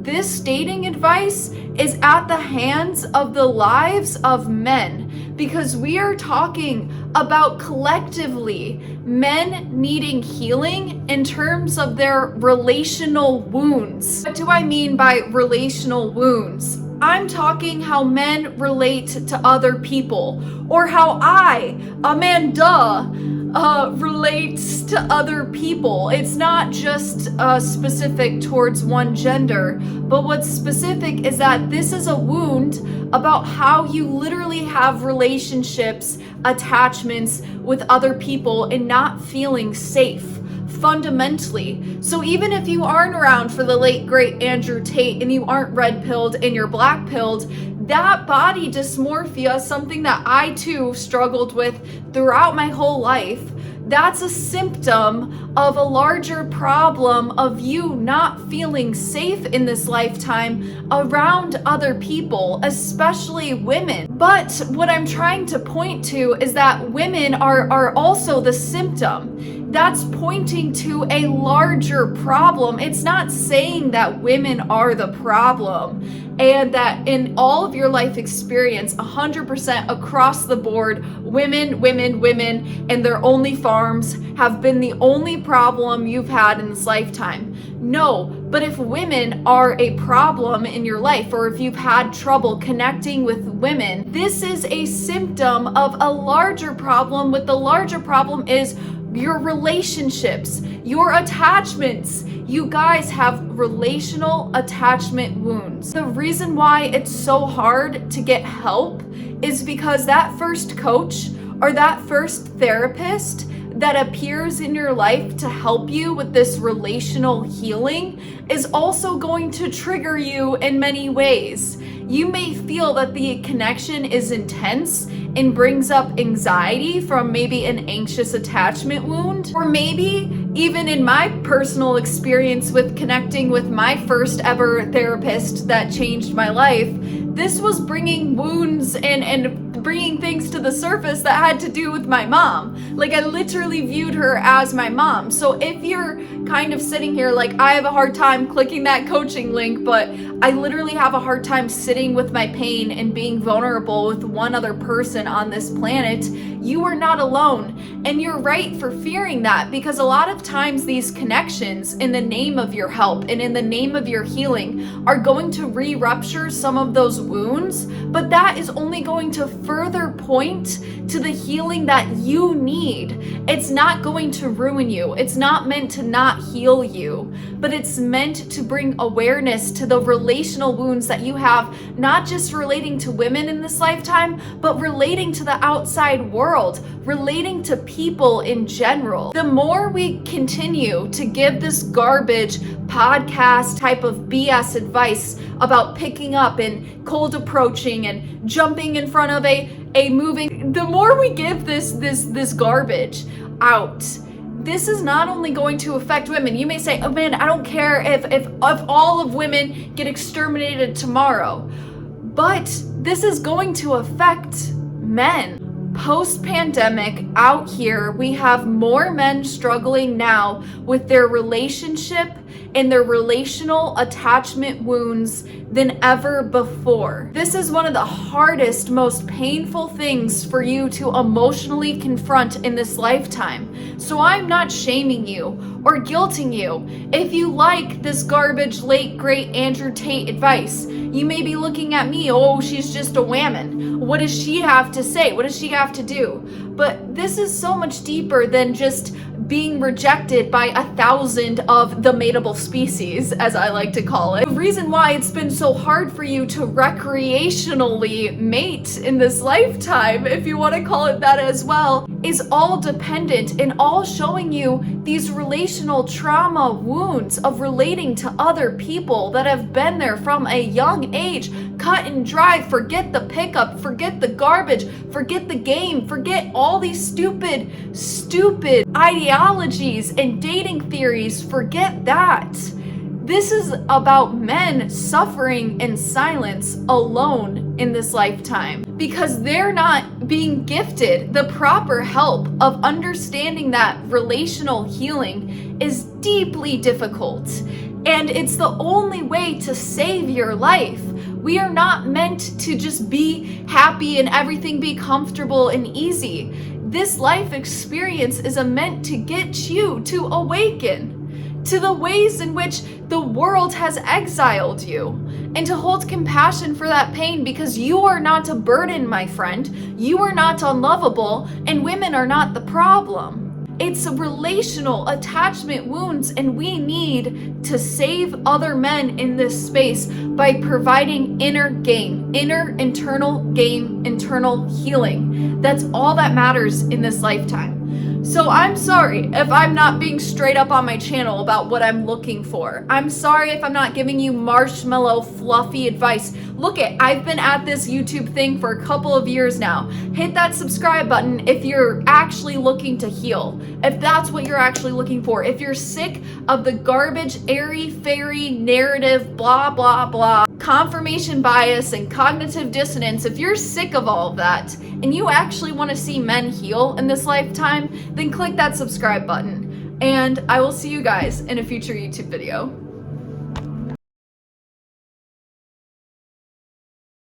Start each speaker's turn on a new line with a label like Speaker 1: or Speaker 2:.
Speaker 1: this dating advice is at the hands of the lives of men, because we are talking about collectively men needing healing in terms of their relational wounds. What do I mean by relational wounds? I'm talking how men relate to other people, or how I, Amanda, relates to other people. It's not just specific towards one gender, but what's specific is that this is a wound about how you literally have relationships, attachments with other people and not feeling safe. Fundamentally. So even if you aren't around for the late great Andrew Tate and you aren't red pilled and you're black pilled, that body dysmorphia, something that I too struggled with throughout my whole life, that's a symptom of a larger problem of you not feeling safe in this lifetime around other people, especially women. But what I'm trying to point to is that women are also the symptom. That's pointing to a larger problem. It's not saying that women are the problem and that in all of your life experience, 100% across the board, women, and their only farms have been the only problem you've had in this lifetime. No, but if women are a problem in your life, or if you've had trouble connecting with women, this is a symptom of a larger problem. With the larger problem is your relationships, your attachments. You guys have relational attachment wounds. The reason why it's so hard to get help is because that first coach or that first therapist that appears in your life to help you with this relational healing is also going to trigger you in many ways. You may feel that the connection is intense and brings up anxiety from maybe an anxious attachment wound, or maybe even in my personal experience with connecting with my first ever therapist that changed my life, this was bringing wounds and bringing things to the surface that had to do with my mom. Like, I literally viewed her as my mom. So if you're kind of sitting here like, I have a hard time clicking that coaching link, but I literally have a hard time sitting with my pain and being vulnerable with one other person on this planet, you are not alone. And you're right for fearing that, because a lot of times these connections in the name of your help and in the name of your healing are going to re-rupture some of those wounds, but that is only going to further point to the healing that you need. It's not going to ruin you. It's not meant to not heal you, but it's meant to bring awareness to the relational wounds that you have, not just relating to women in this lifetime, but relating to the outside world, relating to people in general. The more we continue to give this garbage podcast type of BS advice about picking up and cold approaching and jumping in front of a moving, the more we give this garbage out, this is not only going to affect women. You may say, oh man, I don't care if all of women get exterminated tomorrow, but this is going to affect men. Post-pandemic, out here, we have more men struggling now with their relationship and their relational attachment wounds than ever before. This is one of the hardest, most painful things for you to emotionally confront in this lifetime. So I'm not shaming you or guilting you. If you like this garbage, late, great Andrew Tate advice, you may be looking at me, oh, she's just a whammon. What does she have to say? What does she have to do? But this is so much deeper than just being rejected by 1,000 of the mateable species, as I like to call it. The reason why it's been so hard for you to recreationally mate in this lifetime, if you want to call it that as well, is all dependent and all showing you these relational trauma wounds of relating to other people that have been there from a young age. Cut and dry, forget the pickup, forget the garbage, forget the game, forget all these stupid ideologies and dating theories, forget that. This is about men suffering in silence alone in this lifetime because they're not being gifted the proper help of understanding that relational healing is deeply difficult. And it's the only way to save your life. We are not meant to just be happy and everything be comfortable and easy. This life experience is meant to get you to awaken to the ways in which the world has exiled you, and to hold compassion for that pain, because you are not a burden, my friend. You are not unlovable, and women are not the problem. It's relational attachment wounds, and we need to save other men in this space by providing inner internal game, internal healing. That's all that matters in this lifetime. So I'm sorry if I'm not being straight up on my channel about what I'm looking for. I'm sorry if I'm not giving you marshmallow fluffy advice. Look I've been at this YouTube thing for a couple of years now. Hit that subscribe button if you're actually looking to heal. If that's what you're actually looking for. If you're sick of the garbage, airy-fairy narrative, blah, blah, blah, confirmation bias and cognitive dissonance, if you're sick of all of that and you actually want to see men heal in this lifetime, then click that subscribe button. And I will see you guys in a future YouTube video.